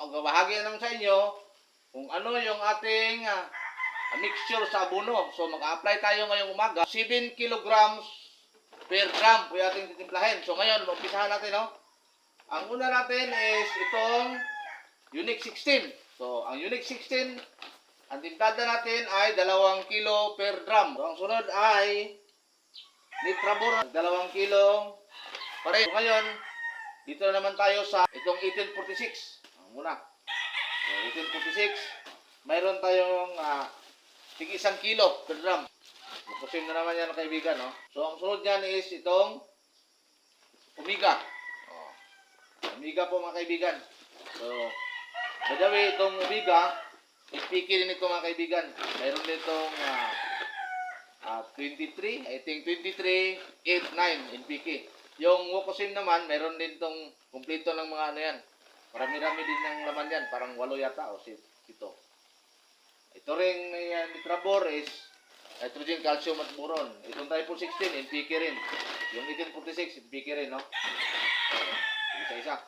magbabahagi naman sa inyo kung ano yung ating mixture sa abono. So mag-apply tayo ngayong umaga. 7 kilograms per gram po yung ating titimplahin. So ngayon, umpisahan natin, no? Ang una natin is itong Unique 16. So ang Unique 16, ang timplada natin ay 2 kilo per drum. So ang sunod ay Nitrabor, 2 kilo pa rin. So ngayon, dito naman tayo sa itong 1846. Ang muna. So 1846, mayroon tayong tig 1 kilo per drum. Mapusim na naman yan, kaibigan, no? So ang sunod yan is itong Omega. Omega po, mga kaibigan. So, by the way, itong Omega, NPK din ito, mga kaibigan. Mayroon din itong 23, I think 23.89 NPK. Yung Wokosim naman, mayroon din itong kumpleto ng mga ano yan. Marami-rami din ng laman yan. Parang 8 yata o 7. Ito rin Nitrabor is nitrogen, calcium at boron. Itong Triple 16, NPK rin. Yung 1846, NPK rin, no? Isa-isa.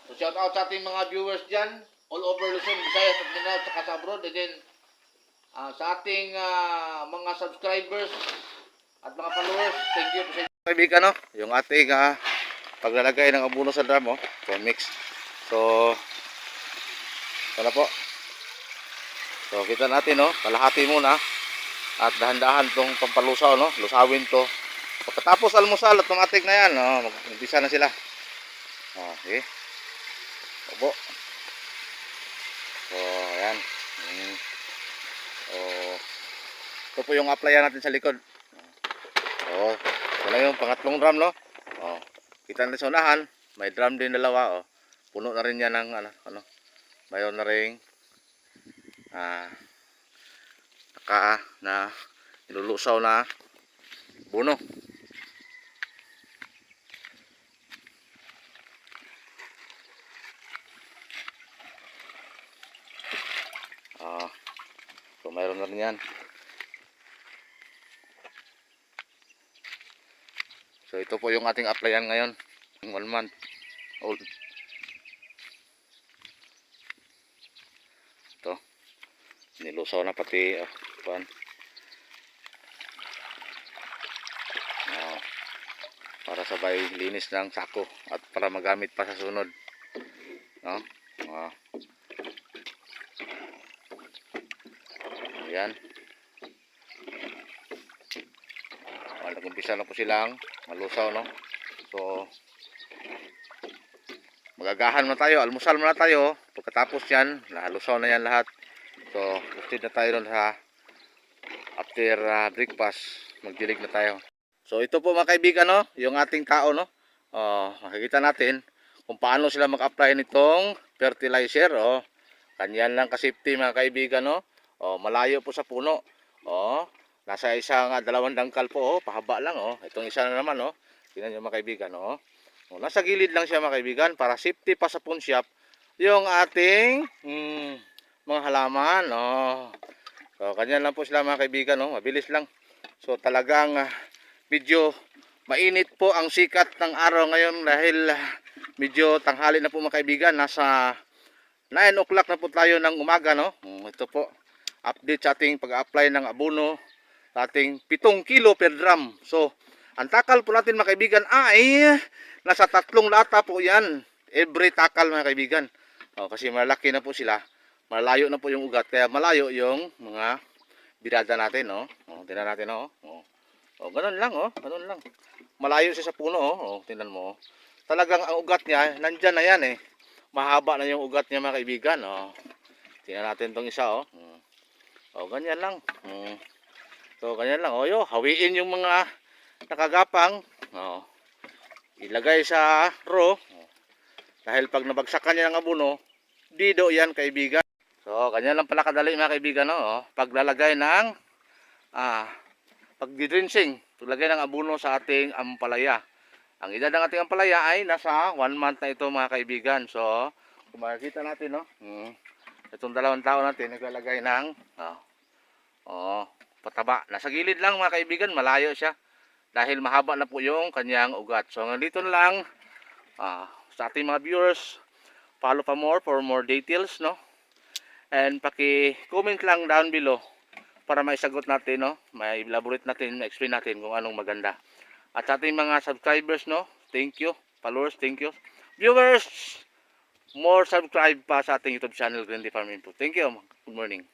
So shout out sa ating mga viewers dyan, all over Luzon, Visayas at Mindanao, saka sa abroad. And then, sa ating mga subscribers at mga followers, thank you po sa inyo. Kaibigan, no? Yung ating paglalagay ng abono sa drum, oh. So mix. So, ito na po. So kita natin, no? Kalahati muna. At dahan-dahan tong pampalusaw, no? Lusawin to. Pagkatapos almusal, automatic na yan, no? Mag-umpisa na sila. Okay. Opo. So, ayan. Ito po yung applyan natin sa likod. Ito na yung pangatlong drum, no? Kita natin sa unahan. May drum din dalawa, Puno na rin yan ng, mayroon na rin, na nilulusaw na buno. So mayroon na rin yan. So ito po yung ating applyan ngayon, 1 month old. Ito nilusaw na pati para sabay linis ng sako at para magamit pa sa sunod, no? Ayan. Nag-umpisa na po silang malusaw, no? So magagahan na tayo, almusal muna tayo. Pagkatapos yan, nalusaw na yan lahat. So proceed na tayo doon sa after breakfast, magdilig na tayo. So ito po, mga kaibigan, no? Yung ating tao, no? Makikita natin kung paano sila mag-apply nitong fertilizer. Kanyan lang ka-safety, mga kaibigan, no? Malayo po sa puno. Nasa isang 2 dangkal po, pahaba lang, Itong isa na naman, tingnan niyo, mga kaibigan, nasa gilid lang siya, mga kaibigan, para safety pa sa pawn shop yung ating mga halaman, So kanyan lang po sila, mga kaibigan, mabilis lang. So talagang medyo mainit po ang sikat ng araw ngayon dahil medyo tanghali na po, mga kaibigan. Nasa 9 o'clock na po tayo ng umaga, no? Ito po, update sa ating pag-apply ng abono sa ating 7 kilo per drum. So ang takal po natin, mga kaibigan, ay nasa 3 lata po yan every takal, mga kaibigan. Kasi malaki na po sila, malayo na po yung ugat, kaya malayo yung mga birada natin, tingnan natin, ganun lang, ganun lang. Malayo siya sa puno, tingnan mo. Talagang ang ugat niya, nandyan na yan, mahaba na yung ugat niya, mga kaibigan, Tingnan natin tong isa, ganyan lang. So ganyan lang, hawiin yung mga nakagapang, ilagay sa row, dahil pag nabagsakan niya ng abono, dido yan, kaibigan. So ganyan lang pala kadali, mga kaibigan, paglalagay ng pagdidrinsing, paglagay ng abono sa ating ampalaya. Ang edad ng ating ampalaya ay nasa 1 month na ito, mga kaibigan. So kung makikita natin, itong 2 taon natin naglalagay ng pataba. Nasa gilid lang, mga kaibigan, malayo siya dahil mahaba na po yung kanyang ugat. So nandito na lang, sa ating mga viewers, follow pa more for more details, no? And paki-comment lang down below para maisagot natin, no? May elaborate natin, explain natin kung anong maganda. At sa ating mga subscribers, no? Thank you. Followers, thank you. Viewers, more subscribe pa sa ating YouTube channel, Grandy Farm Info. Thank you. Good morning.